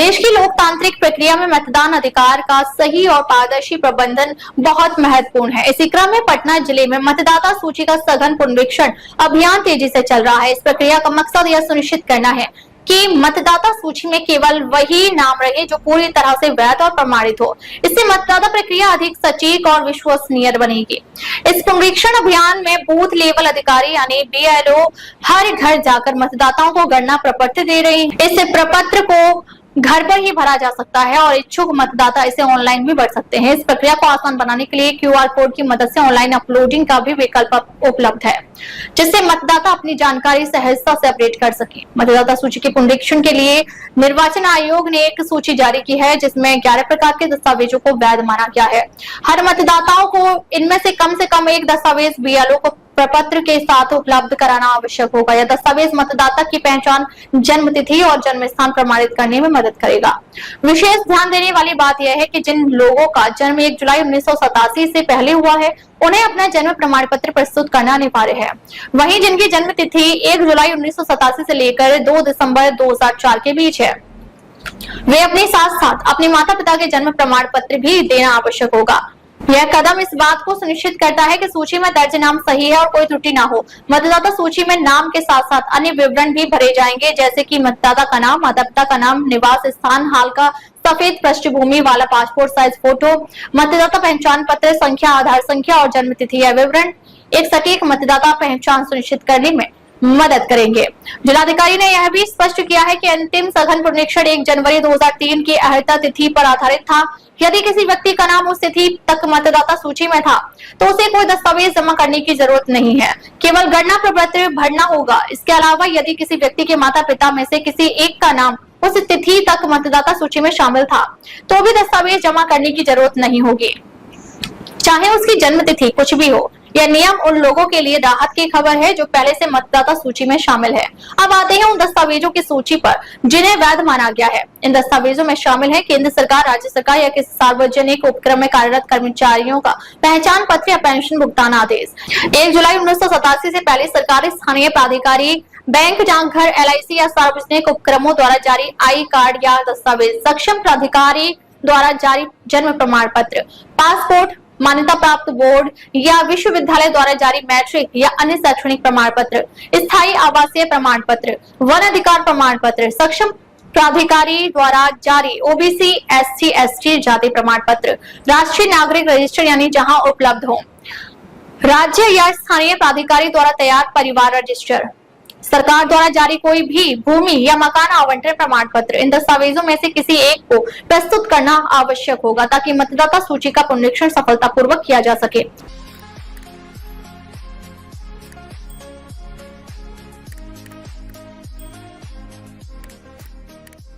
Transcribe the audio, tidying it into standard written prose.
देश की लोकतांत्रिक प्रक्रिया में मतदान अधिकार का सही और पारदर्शी प्रबंधन बहुत महत्वपूर्ण है। इसी क्रम में पटना जिले में मतदाता सूची का सघन पुनरीक्षण अभियान तेजी से चल रहा है। इस प्रक्रिया का मकसद यह सुनिश्चित करना है कि मतदाता सूची में केवल वही नाम रहे जो पूरी तरह से वैध और प्रमाणित हो। इससे मतदाता प्रक्रिया अधिक सटीक और विश्वसनीय बनेगी। इस पुनरीक्षण अभियान में बूथ लेवल अधिकारी यानी BLO हर घर जाकर मतदाताओं को गणना प्रपत्र दे रही है। इस प्रपत्र को घर पर ही भरा जा सकता है और इच्छुक मतदाता इसे ऑनलाइन भी भर सकते हैं। इस प्रक्रिया को आसान बनाने के लिए QR कोड की मदद से ऑनलाइन अपलोडिंग का भी विकल्प उपलब्ध है, जिससे मतदाता अपनी जानकारी सहजता से अपडेट कर सके। मतदाता सूची के पुनरीक्षण के लिए निर्वाचन आयोग ने एक सूची जारी की है, जिसमें 11 प्रकार के दस्तावेजों को वैध माना गया है। हर मतदाताओं को इनमें से कम एक दस्तावेज BLO को प्रपत्र के साथ उपलब्ध कराना आवश्यक होगा। यह दस्तावेज मतदाता की पहचान, जन्म तिथि और जन्म स्थान प्रमाणित करने में मदद करेगा। विशेष ध्यान देने वाली बात यह है कि जिन लोगों का जन्म 1 जुलाई 1987 से पहले हुआ है, उन्हें अपना जन्म प्रमाण पत्र प्रस्तुत करना अनिवार्य है। वहीं जिनकी जन्म तिथि 1 जुलाई 1987 से लेकर 2 दिसंबर 2004 के बीच है, वे अपने साथ अपने माता पिता के जन्म प्रमाण पत्र भी देना आवश्यक होगा। यह कदम इस बात को सुनिश्चित करता है कि सूची में दर्ज नाम सही है और कोई त्रुटि ना हो। मतदाता सूची में नाम के साथ साथ अन्य विवरण भी भरे जाएंगे, जैसे कि मतदाता का नाम, माता पिता का नाम, निवास स्थान, हाल का सफेद पृष्ठभूमि वाला पासपोर्ट साइज फोटो, मतदाता पहचान पत्र संख्या, आधार संख्या और जन्म तिथि। यह विवरण एक सटीक मतदाता पहचान सुनिश्चित करने में मदद करेंगे। जिलाधिकारी ने यह भी स्पष्ट किया है कि अंतिम सघन पुनरीक्षण 1 जनवरी 2003 की अहर्ता तिथि पर आधारित था। यदि किसी व्यक्ति का नाम उस तिथि तक मतदाता सूची में था, तो उसे कोई दस्तावेज जमा करने की जरूरत नहीं है, केवल गणना प्रपत्र भरना होगा। इसके अलावा यदि किसी व्यक्ति के माता पिता में से किसी एक का नाम उस तिथि तक मतदाता सूची में शामिल था, तो भी दस्तावेज जमा करने की जरूरत नहीं होगी, चाहे उसकी जन्म तिथि कुछ भी हो। यह नियम उन लोगों के लिए राहत की खबर है जो पहले से मतदाता सूची में शामिल है। अब आते हैं उन दस्तावेजों की सूची पर जिन्हें वैध माना गया है। इन दस्तावेजों में शामिल है केंद्र सरकार, राज्य सरकार या किसी सार्वजनिक उपक्रम में कार्यरत कर्मचारियों का पहचान पत्र या पेंशन भुगतान आदेश। 1 जुलाई 1987 से पहले सरकारी स्थानीय प्राधिकारी, बैंक, डाकघर, LIC या सार्वजनिक उपक्रमों द्वारा जारी आई कार्ड या दस्तावेज, सक्षम प्राधिकारी द्वारा जारी जन्म प्रमाण पत्र, पासपोर्ट, मान्यता प्राप्त बोर्ड या विश्वविद्यालय द्वारा जारी मैट्रिक या अन्य शैक्षणिक प्रमाण पत्र, स्थायी आवासीय प्रमाण पत्र, वन अधिकार प्रमाण पत्र, सक्षम प्राधिकारी द्वारा जारी OBC SC ST जाति प्रमाण पत्र, राष्ट्रीय नागरिक रजिस्टर यानी जहां उपलब्ध हो, राज्य या स्थानीय प्राधिकारी द्वारा तैयार परिवार रजिस्टर, सरकार द्वारा जारी कोई भी भूमि या मकान आवंटन प्रमाण पत्र। इन दस्तावेजों में से किसी एक को प्रस्तुत करना आवश्यक होगा ताकि मतदाता सूची का पुनरीक्षण सफलतापूर्वक किया जा सके।